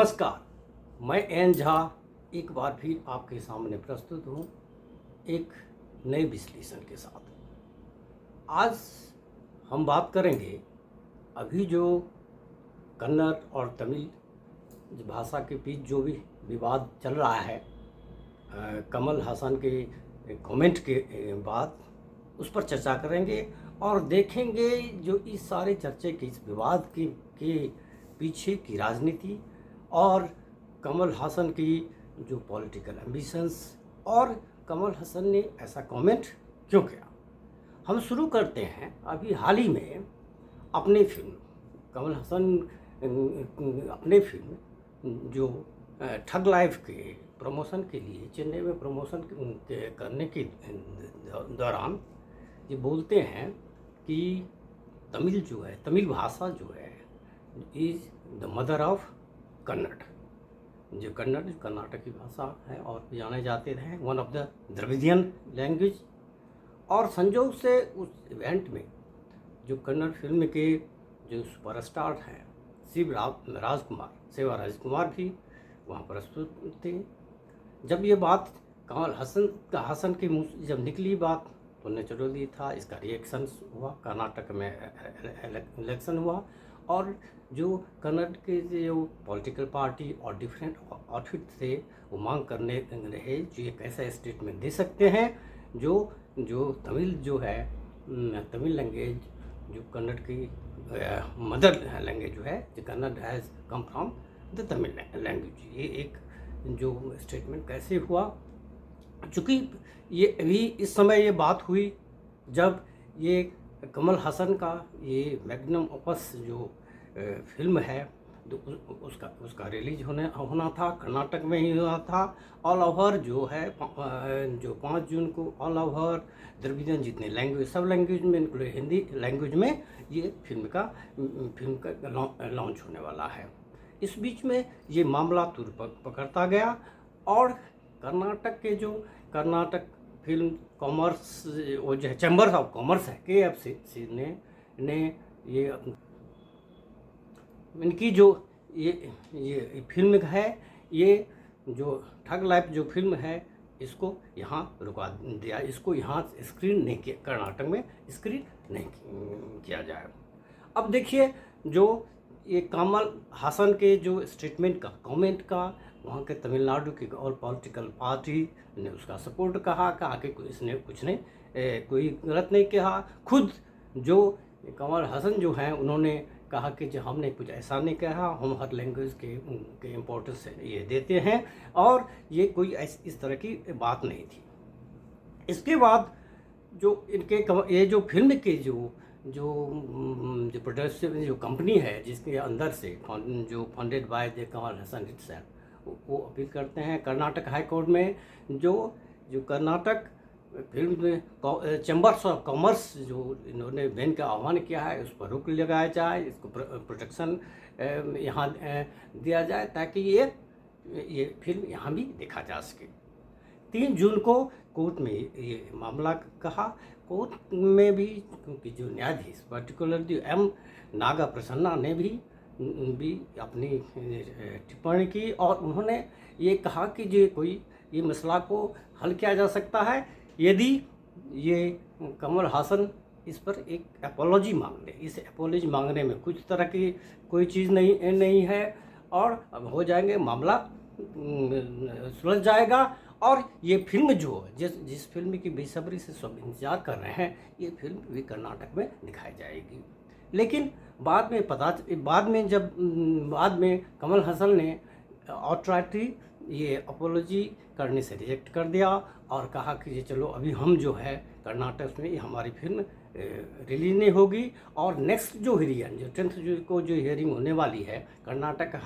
नमस्कार, मैं एन झा एक बार फिर आपके सामने प्रस्तुत हूँ एक नए विश्लेषण के साथ। आज हम बात करेंगे अभी जो कन्नड़ और तमिल भाषा के बीच जो भी विवाद चल रहा है कमल हासन के कमेंट के बाद उस पर चर्चा करेंगे और देखेंगे जो इस सारे चर्चे के इस विवाद के पीछे की राजनीति और कमल हासन की जो पॉलिटिकल एम्बिशंस और कमल हासन ने ऐसा कमेंट क्यों किया। हम शुरू करते हैं अभी हाल ही में अपने फिल्म कमल हासन अपने फिल्म जो ठग लाइफ के प्रमोशन के लिए चेन्नई में प्रमोशन करने के दौरान ये बोलते हैं कि तमिल भाषा जो है is the mother of Kannada. जो कर्नाटक की भाषा है और जाने जाते हैं one of the Dravidian language. और संयोग से उस इवेंट में जो कन्नड़ फिल्म के जो सुपरस्टार हैं सेवा राजकुमार भी वहाँ प्रस्तुत थे। जब ये बात कमल हासन के मुँह से जब निकली बात तो नेचुरली था, इसका रिएक्शन हुआ। कर्नाटक में इलेक्शन हुआ और जो कन्नड़ के जो पॉलिटिकल पार्टी और डिफरेंट आउटफिट थे वो मांग करने रहे जो एक ऐसा स्टेटमेंट दे सकते हैं जो तमिल जो है तमिल लैंग्वेज जो कन्नड़ की मदर लैंग्वेज जो है जो Kannada has come from the Tamil language. ये एक जो स्टेटमेंट कैसे हुआ, चूँकि ये अभी इस समय ये बात हुई जब ये कमल हासन का ये मैग्नम ओपस जो फिल्म है तो उसका रिलीज होना था, कर्नाटक में ही हुआ था। ऑल ओवर जो है जो 5 जून को ऑल ओवर द्रविडियन जितने लैंग्वेज सब लैंग्वेज में इंक्लूड हिंदी लैंग्वेज में ये फिल्म का लॉन्च होने वाला है। इस बीच में ये मामला तुर पकड़ता गया और कर्नाटक के जो कर्नाटक फिल्म कॉमर्स वो जो है चैम्बर्स ऑफ कॉमर्स है KFC ने ये इनकी जो ये फिल्म है ये जो ठग लाइफ जो फिल्म है इसको यहाँ रुका दिया, इसको यहाँ स्क्रीन नहीं किया, कर्नाटक में स्क्रीन नहीं किया जाए। अब देखिए जो ये कमल हासन के जो स्टेटमेंट का कमेंट का वहाँ के तमिलनाडु की और पॉलिटिकल पार्टी ने उसका सपोर्ट कहा कि इसने कुछ नहीं कोई गलत नहीं कहा। खुद जो कमल हासन जो हैं उन्होंने कहा कि जो हमने कुछ ऐसा नहीं कहा, हम हर लैंग्वेज के इम्पोर्टेंस ये देते हैं और ये कोई इस तरह की बात नहीं थी। इसके बाद जो इनके ये जो फिल्म के जो प्रोडक्शन जो कंपनी है जिसके अंदर से जो funded by the Kamal Haasan itself वो अपील करते हैं कर्नाटक हाई कोर्ट में। जो कर्नाटक फिल्म में चैम्बर्स ऑफ कॉमर्स जो इन्होंने बैन का आह्वान किया है उस पर रोक लगाया जाए, इसको प्रोटेक्शन यहाँ दिया जाए ताकि ये फिल्म यहाँ भी देखा जा सके। 3 जून को कोर्ट में ये मामला कहा। कोर्ट में भी क्योंकि जो न्यायाधीश पर्टिकुलरली M नागा प्रसन्ना ने भी अपनी टिप्पणी की और उन्होंने ये कहा कि ये मसला को हल किया जा सकता है यदि ये कमल हासन इस पर एक एपोलॉजी मांग ले। इस एपोलॉजी मांगने में कुछ तरह की कोई चीज़ नहीं है और अब हो जाएंगे, मामला सुलझ जाएगा और ये फिल्म जो जिस फिल्म की बेसब्री से सब इंतजार कर रहे हैं ये फिल्म भी कर्नाटक में दिखाई जाएगी। लेकिन बाद में कमल हासन ने ऑथराइटी ये अपोलॉजी करने से रिजेक्ट कर दिया और कहा कि ये चलो अभी हम जो है कर्नाटक में हमारी फिल्म रिलीज नहीं होगी और नेक्स्ट जो हियरिंग जो 10 जून को जो हियरिंग होने वाली है कर्नाटक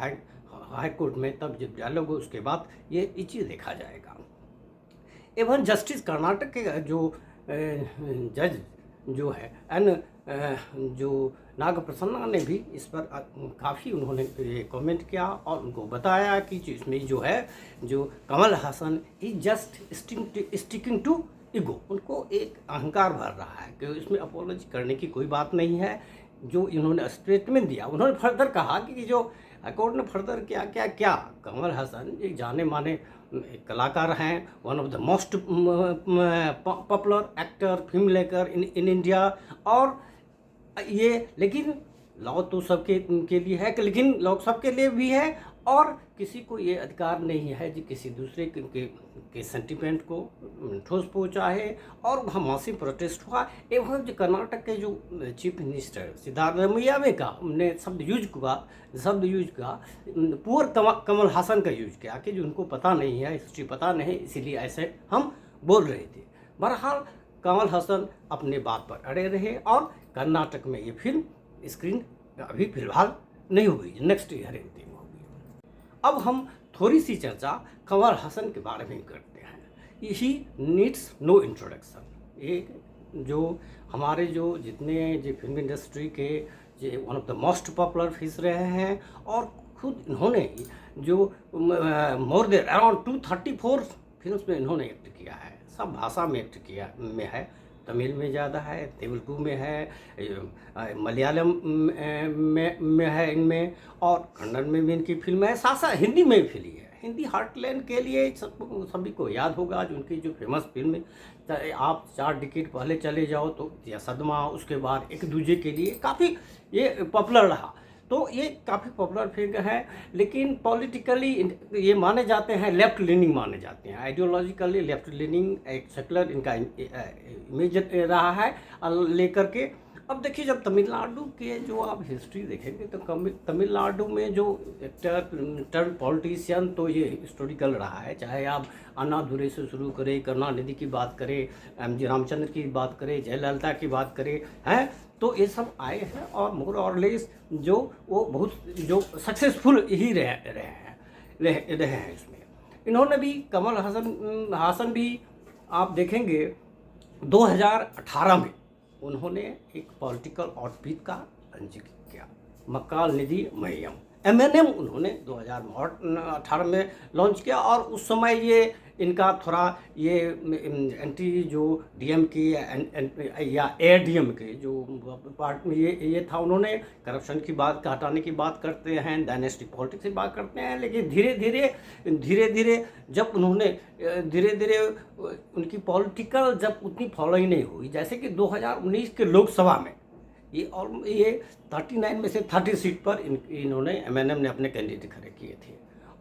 हाई कोर्ट में तब जब डायलॉग हो उसके बाद ये चीज़ देखा जाएगा। एवं जस्टिस कर्नाटक के जो जज जो है जो नाग प्रसन्ना ने भी इस पर काफ़ी उन्होंने कमेंट किया और उनको बताया कि इसमें जो है जो Kamal Haasan is just sticking to ego, उनको एक अहंकार भर रहा है कि इसमें अपोलॉजी करने की कोई बात नहीं है। जो इन्होंने स्टेटमेंट दिया उन्होंने फर्दर कहा कि जो कोर्ट ने फर्दर क्या क्या क्या कमल हसन एक जाने माने एक कलाकार हैं, one of the most popular actor film maker in India. और ये लेकिन लॉ तो सबके के लिए है, लेकिन लॉ सबके लिए भी है, और किसी को ये अधिकार नहीं है जी किसी दूसरे के सेंटिमेंट को ठोस पहुँचा है। और वहाँ मासिव प्रोटेस्ट हुआ एवं जो कर्नाटक के जो चीफ मिनिस्टर सिद्धारमैया में का हमने शब्द यूज का पुअर कमल हासन का यूज किया कि जो उनको पता नहीं है, हिस्ट्री पता नहीं, इसीलिए ऐसे हम बोल रहे थे। बहरहाल कमल हसन अपने बात पर अड़े रहे और कर्नाटक में ये फिल्म स्क्रीन अभी फिलहाल नहीं हुई, नेक्स्ट ईयर अंतिम होगी। अब हम थोड़ी सी चर्चा कमल हसन के बारे में करते हैं। He needs no introduction. एक जो हमारे जो जितने जो फिल्म इंडस्ट्री के जो one of the most popular film रहे हैं, और खुद इन्होंने जो मोर देन अराउंड 234 फिल्म में इन्होंने एक्ट किया है, सब भाषा में एक्ट किया में है। तमिल में ज़्यादा है, तेलुगु में है, मलयालम में है इनमें, और कन्नड़ में भी इनकी फिल्म है, साथ साथ हिंदी में भी फिल्म है। हिंदी हार्टलैंड के लिए सभी को याद होगा जो उनकी जो फेमस फिल्म, आप 4 डिकेड पहले चले जाओ तो या सदमा, उसके बाद एक दूजे के लिए काफ़ी ये पॉपुलर रहा। तो ये काफ़ी पॉपुलर फिल्म है, लेकिन पॉलिटिकली ये माने जाते हैं, लेफ्ट लीनिंग माने जाते हैं, आइडियोलॉजिकली लेफ्ट लीनिंग एक सेकुलर इनका इमेज रहा है लेकर के। अब देखिए जब तमिलनाडु के जो आप हिस्ट्री देखेंगे तो तमिलनाडु में जो टर्न पॉलिटिशियन तो ये हिस्टोरिकल रहा है, चाहे आप अन्नादुरै से शुरू करें, करुणानिधि की बात करें, एम जी रामचंद्र की बात करें, जयललिता की बात करें, हैं तो ये सब आए हैं और मोर और लेस जो वो बहुत जो सक्सेसफुल ही रहे हैं इसमें। इन्होंने भी कमल हासन भी आप देखेंगे 2018 में उन्होंने एक पॉलिटिकल आउटरीच का जिक्र किया, मक्काल निधि मय्यम MNM उन्होंने 2018 में लॉन्च किया। और उस समय ये इनका थोड़ा ये एंटी जो DMK या ADMK जो पार्ट में ये था, उन्होंने करप्शन की बात हटाने की बात करते हैं, डायनेस्टिक पॉलिटिक्स की बात करते हैं, लेकिन धीरे धीरे जब उन्होंने धीरे धीरे उनकी पॉलिटिकल जब उतनी फॉलोइंग नहीं हुई, जैसे कि 2019 के लोकसभा में ये 39 में से 30 सीट पर इन्होंने MNM ने अपने कैंडिडेट खड़े किए थे,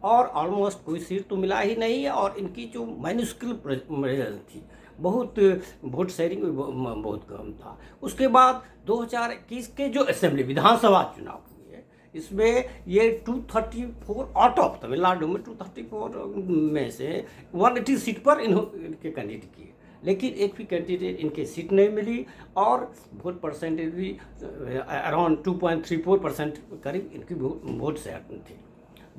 और ऑलमोस्ट कोई सीट तो मिला ही नहीं है। और इनकी जो माइन्यूस्किल प्रेजेंस थी, बहुत वोट शेयरिंग बहुत कम था। उसके बाद 2021 के जो असेंबली विधानसभा चुनाव हुए, इसमें ये 234 आउट ऑफ तमिलनाडु में 234 में से 180 सीट पर इनके कैंडिडेट किए, लेकिन एक भी कैंडिडेट इनके सीट नहीं मिली, और वोट परसेंटेज भी अराउंड 2.34% करीब इनकी वोट शेयर थी।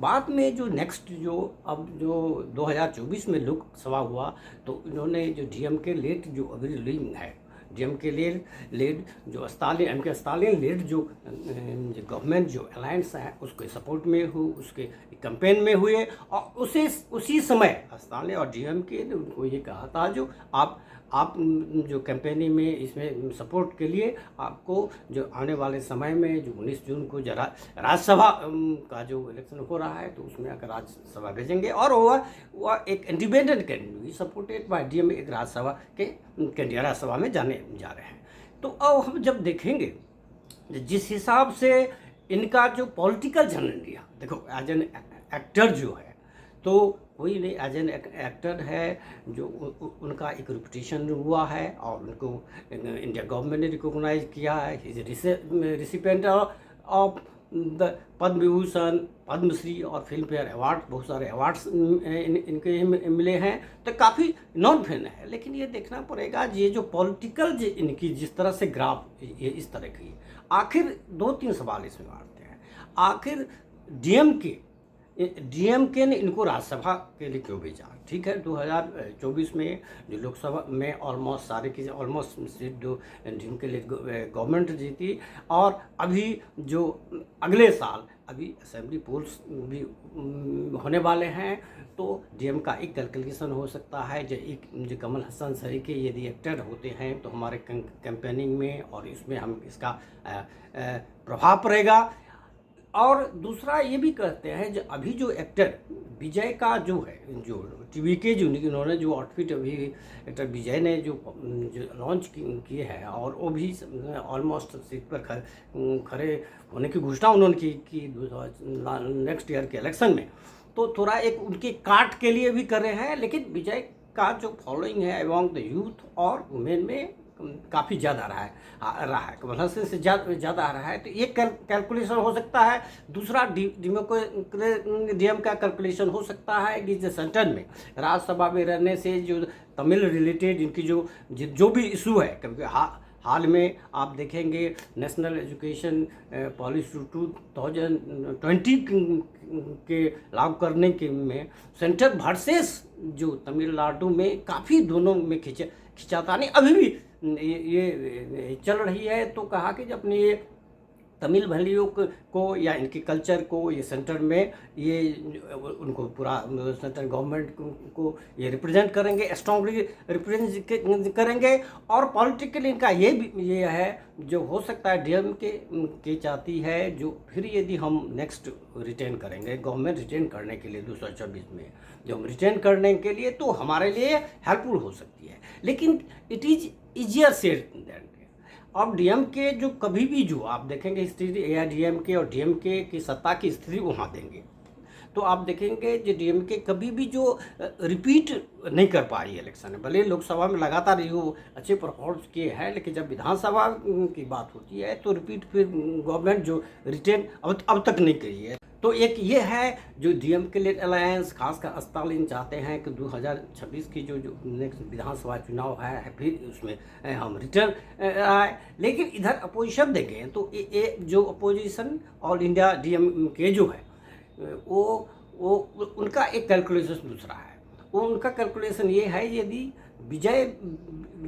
बाद में जो नेक्स्ट जो अब जो 2024 में लोकसभा हुआ, तो इन्होंने जो DMK लेड जो अभी लिंग है, DMK लेड जो स्टालिन लेड जो गवर्नमेंट जो अलायंस है उसके सपोर्ट में उसके कैंपेन में हुए, और उसी समय स्टालिन और DMK ने उनको ये कहा था जो आप जो कैंपेनिंग में इसमें सपोर्ट के लिए आपको जो आने वाले समय में जो 19 जून को जरा राज्यसभा का जो इलेक्शन हो रहा है तो उसमें अगर राज्यसभा भेजेंगे, और वह एक independent candidate supported by DMK एक राज्यसभा के राज्यसभा में जाने जा रहे हैं। तो अब हम जब देखेंगे जिस हिसाब से इनका जो पॉलिटिकल जर्नी रहा, देखो एज एन एक्टर जो है तो कोई नहीं, एज एन एक्टर है जो उनका एक रेपुटेशन हुआ है, और उनको इंडिया गवर्नमेंट ने रिकॉग्नाइज किया है, recipient of the Padma Vibhushan, Padmashri और फिल्म फेयर अवार्ड, बहुत सारे अवार्ड्स इनके मिले हैं, तो काफ़ी नॉन फैन है। लेकिन ये देखना पड़ेगा ये जो पॉलिटिकल इनकी जिस तरह से ग्राफ ये इस तरह की, आखिर 2-3 सवाल इसमें आते हैं। आखिर DMK ने इनको राज्यसभा के लिए क्यों भेजा? ठीक है, 2024 में जो लोकसभा में ऑलमोस्ट सारे की ऑलमोस्ट सीट जो DMK लिए गवर्नमेंट जीती, और अभी जो अगले साल अभी असेंबली पोल्स भी होने वाले हैं, तो DMK का एक कैलकुलेशन हो सकता है जो कमल हसन सही के यदि एक्टर होते हैं तो हमारे कैंपेनिंग में और इसमें हम इसका प्रभाव पड़ेगा। और दूसरा ये भी कहते हैं जो अभी जो एक्टर विजय का जो है, जो टीवी के जो इन्होंने जो आउटफिट अभी एक्टर विजय ने जो लॉन्च किए हैं, और वो भी ऑलमोस्ट सीट पर खड़े होने की घोषणा उन्होंने की नेक्स्ट ईयर के इलेक्शन में, तो थोड़ा एक उनके काट के लिए भी कर रहे हैं। लेकिन विजय का जो फॉलोइंग है अमॉन्ग द यूथ और वुमेन में काफ़ी ज़्यादा रहा है कमल हसन से ज़्यादा आ रहा है। तो ये कैलकुलेशन हो सकता है। दूसरा डीएम का कैलकुलेशन हो सकता है कि जो सेंटर में राज्यसभा में रहने से जो तमिल रिलेटेड इनकी जो भी इशू है, क्योंकि हाल में आप देखेंगे नेशनल एजुकेशन पॉलिसी 2020 के लागू करने के में सेंटर वर्सेस जो तमिलनाडु में काफ़ी दोनों में खिंचातानी अभी भी ये चल रही है। तो कहा कि जब अपने ये तमिल भाइयों को या इनके कल्चर को ये सेंटर में ये उनको पूरा सेंट्रल गवर्नमेंट को ये रिप्रेजेंट करेंगे, स्ट्रांगली रिप्रेजेंट करेंगे। और पॉलिटिकली इनका ये है जो हो सकता है डीएम के चाहती है, जो फिर यदि हम नेक्स्ट रिटेन करेंगे गवर्नमेंट रिटेन करने के लिए 2024 में जो हम रिटेन करने के लिए, तो हमारे लिए हेल्पफुल हो सकती है। लेकिन it is easier said then. अब डीएमके जो कभी भी जो आप देखेंगे स्थिति एआईडीएमके और डीएमके की सत्ता की स्थिति वहाँ देंगे, तो आप देखेंगे जो डीएमके कभी भी जो रिपीट नहीं कर पाई इलेक्शन में। भले लोकसभा में लगातार ये अच्छे परफॉर्मेंस किए हैं, लेकिन जब विधानसभा की बात होती है तो रिपीट फिर गवर्नमेंट जो रिटेन अब तक नहीं करी है। तो एक ये है जो डीएमके लेड अलायंस खासकर स्टालिन चाहते हैं कि 2026 की जो नेक्स्ट विधानसभा चुनाव है फिर उसमें हम रिटर्न आए। लेकिन इधर अपोजिशन देखें तो ये जो अपोजिशन ऑल इंडिया डीएमके जो है वो उनका एक कैलकुलेशन दूसरा है। उनका कैलकुलेशन ये है यदि विजय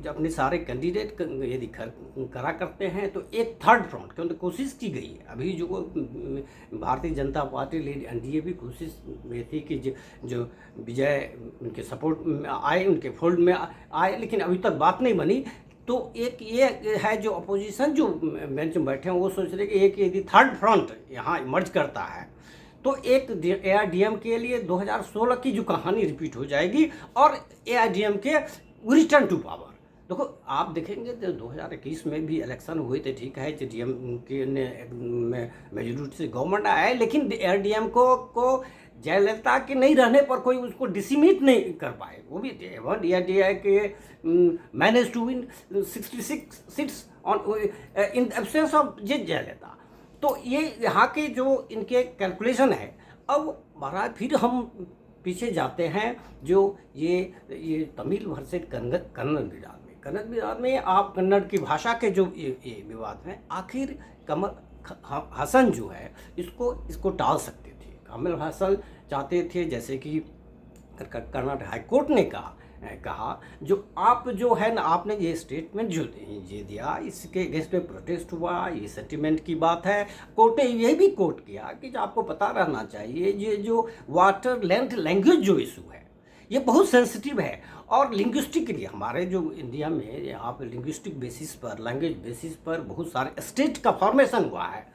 अपने सारे कैंडिडेट यदि करा करते हैं तो एक थर्ड फ्रंट क्योंकि कोशिश की गई है। अभी जो Bharatiya Janata party lead NDA भी कोशिश में थी कि जो विजय उनके सपोर्ट में आए, उनके फोल्ड में आए, लेकिन अभी तक बात नहीं बनी। तो एक ये है जो अपोजिशन जो बेंच में बैठे हैं वो सोच रहे कि एक यदि थर्ड फ्रंट यहाँ इमर्ज करता है तो एक एआईडीएम के लिए 2016 की जो कहानी रिपीट हो जाएगी और एआईडीएम के रिटर्न टू पावर। देखो आप देखेंगे तो 2021 में भी इलेक्शन हुए थे, ठीक है, डीएम के ने मेजोरिटी से गवर्नमेंट आया है, लेकिन एआईडीएम को जयललिता के नहीं रहने पर कोई उसको डिसिमिट नहीं कर पाए। वो भी एआईडीएम के manage to win 66 seats on in absence of Jayalalithaa. तो ये यहाँ के जो इनके कैलकुलेशन है। अब महाराज फिर हम पीछे जाते हैं जो ये तमिल वर्सेस कन्नड़ विवाद में आप कन्नड़ की भाषा के जो ये विवाद हैं, आखिर कमल हसन जो है इसको टाल सकते थे। कमल हसन चाहते थे जैसे कि कर्नाटक हाईकोर्ट ने कहा जो आप जो है ना आपने ये स्टेटमेंट जो ये दिया इसके अगेंस्ट में प्रोटेस्ट हुआ, ये सेंटिमेंट की बात है। कोर्ट ने ये भी कोर्ट किया कि जो आपको पता रहना चाहिए ये जो वाटर लेंथ लैंग्वेज जो इशू है ये बहुत सेंसिटिव है। और लिंग्विस्टिकली हमारे जो इंडिया में यहाँ पर लिंग्विस्टिक बेसिस पर लैंग्वेज बेसिस पर बहुत सारे स्टेट का फॉर्मेशन हुआ है।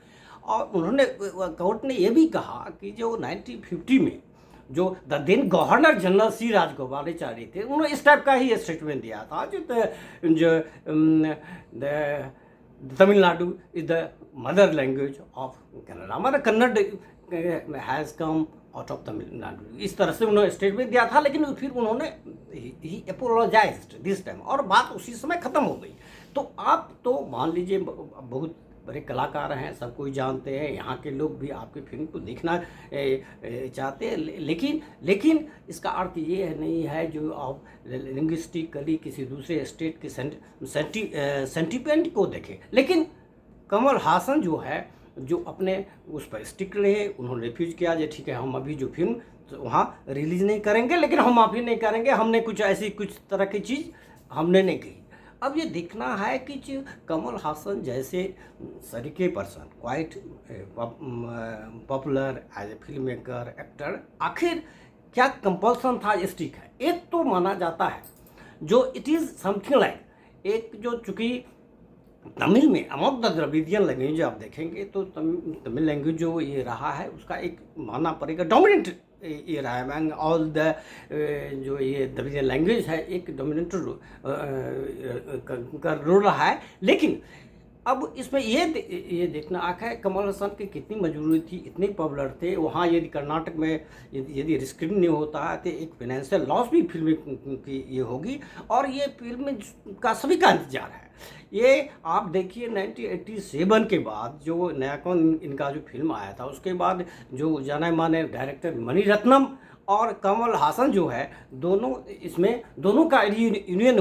और उन्होंने कोर्ट ने ये भी कहा कि जो 1950 में जो द देन गवर्नर जनरल सी राजगोपालाचारी थे उन्होंने इस टाइप का ही स्टेटमेंट दिया था जो Tamil Nadu is the mother language of Kannada, हमारा Kannada has come out of Tamil Nadu, इस तरह से उन्होंने स्टेटमेंट दिया था। लेकिन फिर उन्होंने ही अपोलोजाइज्ड दिस टाइम और बात उसी समय ख़त्म हो गई। तो आप तो मान लीजिए बहुत बड़े कलाकार हैं, सब कोई जानते हैं, यहाँ के लोग भी आपकी फिल्म को देखना चाहते हैं, लेकिन इसका अर्थ ये नहीं है जो आप लिंग्विस्टिकली किसी दूसरे स्टेट के सेंटिमेंट को देखें। लेकिन कमल हासन जो है जो अपने उस पर स्टिक रहे, उन्होंने रिफ्यूज किया जो ठीक है हम अभी जो फिल्म तो वहाँ रिलीज़ नहीं करेंगे, लेकिन हम माफ़ी नहीं करेंगे, हमने कुछ तरह की चीज़ हमने नहीं की। अब ये देखना है कि कमल हासन जैसे सरीके person quite popular as a film maker actor, आखिर क्या कंपल्सन था स्टिक है। एक तो माना जाता है जो इट इज़ समथिंग लाइक एक जो चूँकि तमिल में अमंग द द्रविडियन लैंग्वेज आप देखेंगे तो तमिल लैंग्वेज जो ये रहा है उसका एक मानना पड़ेगा डोमिनेंट ये रहा है मैंग ऑल द जो ये द्रविडियन लैंग्वेज है एक डोमिनेंट का रोल रहा है। लेकिन अब इसमें ये देखना आखिर कमल हसन की कितनी मजबूरी थी, इतने पॉपुलर थे वहाँ। यदि कर्नाटक में यदि स्क्रीन नहीं होता है तो एक फाइनेंशियल लॉस भी फिल्म की ये होगी। और ये फिल्म का सभी का इंतजार है। ये आप देखिए 1987 के बाद जो नया कौन इनका जो फिल्म आया था उसके बाद जो जाने माने डायरेक्टर मणिरत्नम और कमल हासन जो है दोनों इसमें दोनों का यूनियन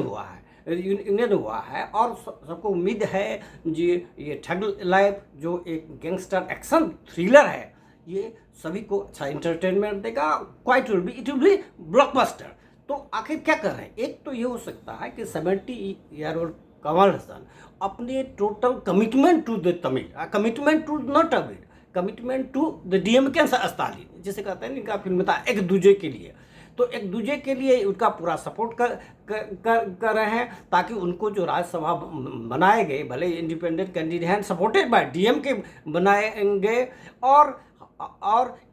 हुआ है और सबको उम्मीद है जी ये ठग लाइफ जो एक गैंगस्टर एक्शन थ्रिलर है ये सभी को अच्छा एंटरटेनमेंट देगा। Quite it will be blockbuster. तो आखिर क्या कर रहे हैं, एक तो ये हो सकता है कि 70 ईयर ओल्ड कमल हसन अपने total commitment to the Tamil, commitment to not Tamil, commitment to the DMK Stalin जिसे कहते हैं इनका फिल्म था एक दूजे के लिए। तो एक दूजे के लिए उनका पूरा सपोर्ट कर रहे हैं ताकि उनको जो राज्यसभा बनाए गए भले इंडिपेंडेंट कैंडिडेट हैं सपोर्टेड बाय डीएमके बनाएंगे। और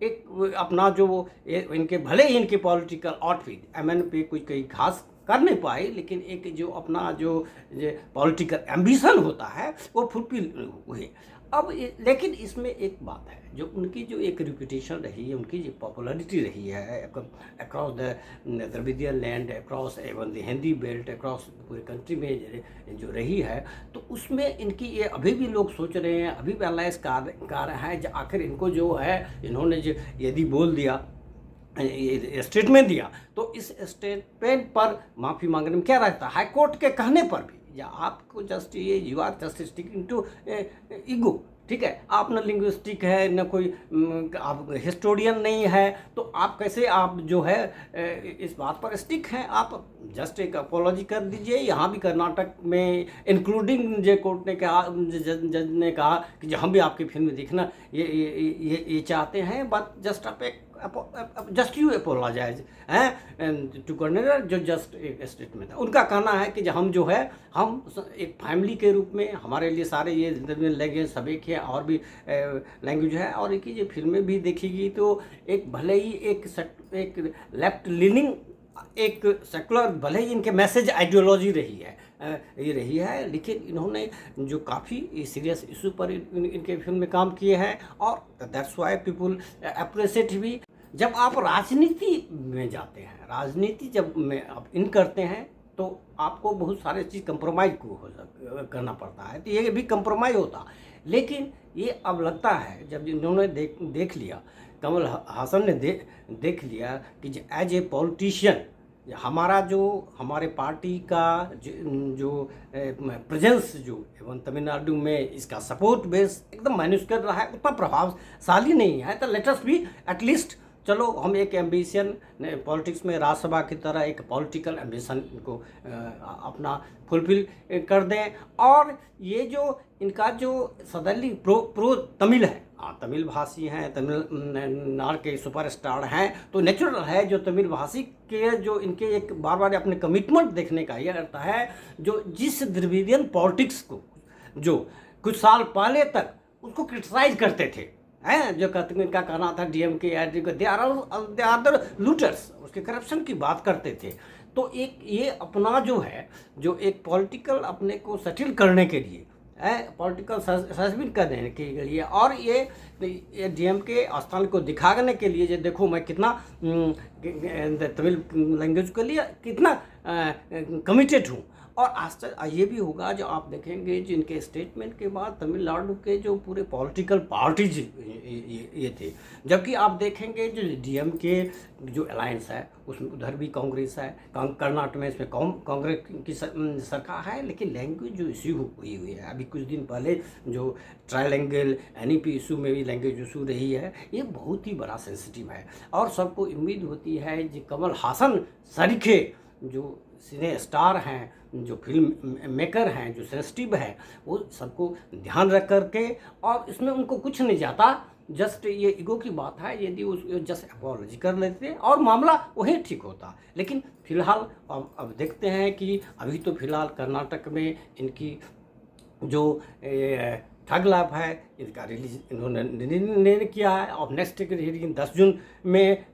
एक अपना जो इनके भले ही इनके पॉलिटिकल आउटफिट एमएन पे कुछ कहीं खास कर नहीं पाए लेकिन एक जो अपना जो पॉलिटिकल एम्बिशन होता है वो फुलफिल हुए। अब लेकिन इसमें एक बात है जो उनकी जो एक रिप्यूटेशन रही है, उनकी जो पॉपुलैरिटी रही है across the Dravidian land, across even the Hindi belt, across पूरे कंट्री में जो रही है, तो उसमें इनकी ये अभी भी लोग सोच रहे हैं, अभी भी एनालाइज कर रहे हैं जो आखिर इनको जो है इन्होंने जो यदि बोल दिया स्टेटमेंट दिया तो इस स्टेटमेंट पर माफ़ी मांगने में क्या रहता है। हाई कोर्ट के कहने पर भी या आपको जस्ट ये you are just sticking to ego, ठीक है, आप न लिंग्विस्टिक है न कोई आप हिस्टोरियन नहीं है, तो आप कैसे आप जो है इस बात पर स्टिक हैं। आप जस्ट एक अपोलॉजी कर दीजिए। यहाँ भी कर्नाटक में इंक्लूडिंग जे कोर्ट ने कहा, जज ने कहा कि जो हम भी आपकी फिल्म देखना ये चाहते हैं, बट जस्ट आप एक जस्ट यू अपोलोजाइज हैं टू कर्नर जो जस्ट एक स्टेटमेंट है। उनका कहना है कि हम जो है हम एक फैमिली के रूप में हमारे लिए सारे ये लैंग्वेज सब एक है और भी लैंग्वेज है और एक जो फिल्में भी देखेगी तो एक भले ही एक लेफ्ट लीनिंग एक सेकुलर भले ही इनके मैसेज आइडियोलॉजी रही है लेकिन इन्होंने जो काफ़ी सीरियस इशू पर इनके फिल्म में काम किए हैं और दैट्स वाई पीपल अप्रिशिएट भी। जब आप राजनीति में जाते हैं, राजनीति जब में आप इन करते हैं तो आपको बहुत सारे चीज़ कंप्रोमाइज़ करना पड़ता है, तो ये भी कंप्रोमाइज़ होता। लेकिन ये अब लगता है जब इन्होंने देख लिया, कमल हासन ने देख लिया कि एज ए पॉलिटिशियन हमारा जो हमारे पार्टी का जो प्रेजेंस जो एवं तमिलनाडु में इसका सपोर्ट बेस एकदम माइनस कर रहा है, उतना प्रभावशाली नहीं है, तो लेट अस बी एटलीस्ट चलो हम एक एम्बिशन पॉलिटिक्स में राज्यसभा की तरह एक पॉलिटिकल एम्बिशन को अपना फुलफिल कर दें। और ये जो इनका जो सडनली प्रो तमिल है, तमिल भाषी हैं, तमिलनाडु के सुपरस्टार हैं, तो नेचुरल है जो तमिल भाषी के जो इनके एक बार बार अपने कमिटमेंट देखने का यह रहता है जो जिस द्रविडियन पॉलिटिक्स को जो कुछ साल पहले तक उसको क्रिटिसाइज करते थे हैं, जो का कहना था DMK they are the looters, उसके करप्शन की बात करते थे। तो एक ये अपना जो है जो एक पॉलिटिकल अपने को सेटल करने के लिए पॉलिटिकल सस्पेंड करने के लिए और ये डीएमके स्थान को दिखाने के लिए जो देखो मैं कितना तमिल लैंग्वेज के लिए कितना कमिटेड हूँ। और आश्चर्य ये भी होगा जो आप देखेंगे जिनके स्टेटमेंट के बाद तमिलनाडु के जो पूरे पॉलिटिकल पार्टीज ये थे, जबकि आप देखेंगे जो डीएमके जो अलायंस है उसमें उधर भी कांग्रेस है, कर्नाटक में इसमें कांग्रेस की सरकार है, लेकिन लैंग्वेज जो इशू हुई है अभी कुछ दिन पहले जो ट्रायलैंगल एनईपी इशू में भी लैंग्वेज इशू रही है, ये बहुत ही बड़ा सेंसिटिव है। और सबको उम्मीद होती है कि कमल हासन सरीखे जो सिने स्टार हैं, जो फिल्म मेकर हैं, जो सेंसिटिव है, वो सबको ध्यान रख करके और इसमें उनको कुछ नहीं जाता, जस्ट ये ईगो की बात है। यदि उस जस्ट अपॉलॉजी कर लेते और मामला वही ठीक होता। लेकिन फिलहाल अब देखते हैं कि अभी तो फिलहाल कर्नाटक में इनकी जो ठग लाभ है इसका रिलीज इन्होंने निर्णय किया है और नेक्स्ट हियरिंग 10 जून में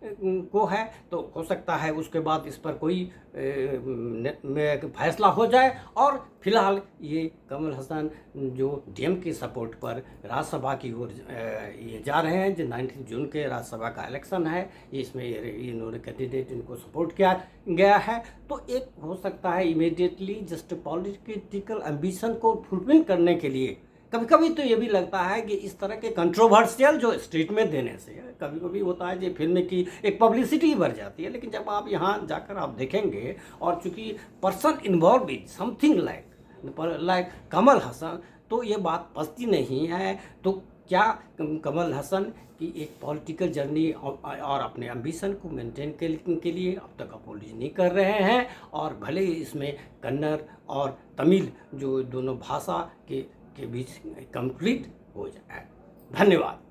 को है, तो हो सकता है उसके बाद इस पर कोई फैसला हो जाए। और फिलहाल ये कमल हसन जो डीएम के सपोर्ट पर राज्यसभा की ओर ये जा रहे हैं, जो 19 जून के राज्यसभा का इलेक्शन है, इसमें इन्होंने कैंडिडेट इनको सपोर्ट किया गया है। तो एक हो सकता है इमीडिएटली जस्ट पॉलिटिकल एम्बिशन को फुलफिल करने के लिए कभी कभी तो ये भी लगता है कि इस तरह के कंट्रोवर्शियल जो स्टेटमेंट देने से कभी कभी होता है कि फिल्म की एक पब्लिसिटी बढ़ जाती है, लेकिन जब आप यहाँ जाकर आप देखेंगे और चूंकि person involve with something like Kamal Haasan, तो ये बात पचती नहीं है। तो क्या कमल हसन की एक पॉलिटिकल जर्नी और अपने एम्बिशन को मेंटेन के लिए अब तक अपोलोजी नहीं कर रहे हैं, और भले ही इसमें कन्नड़ और तमिल जो दोनों भाषा के बीच कंप्लीट हो जाए। धन्यवाद।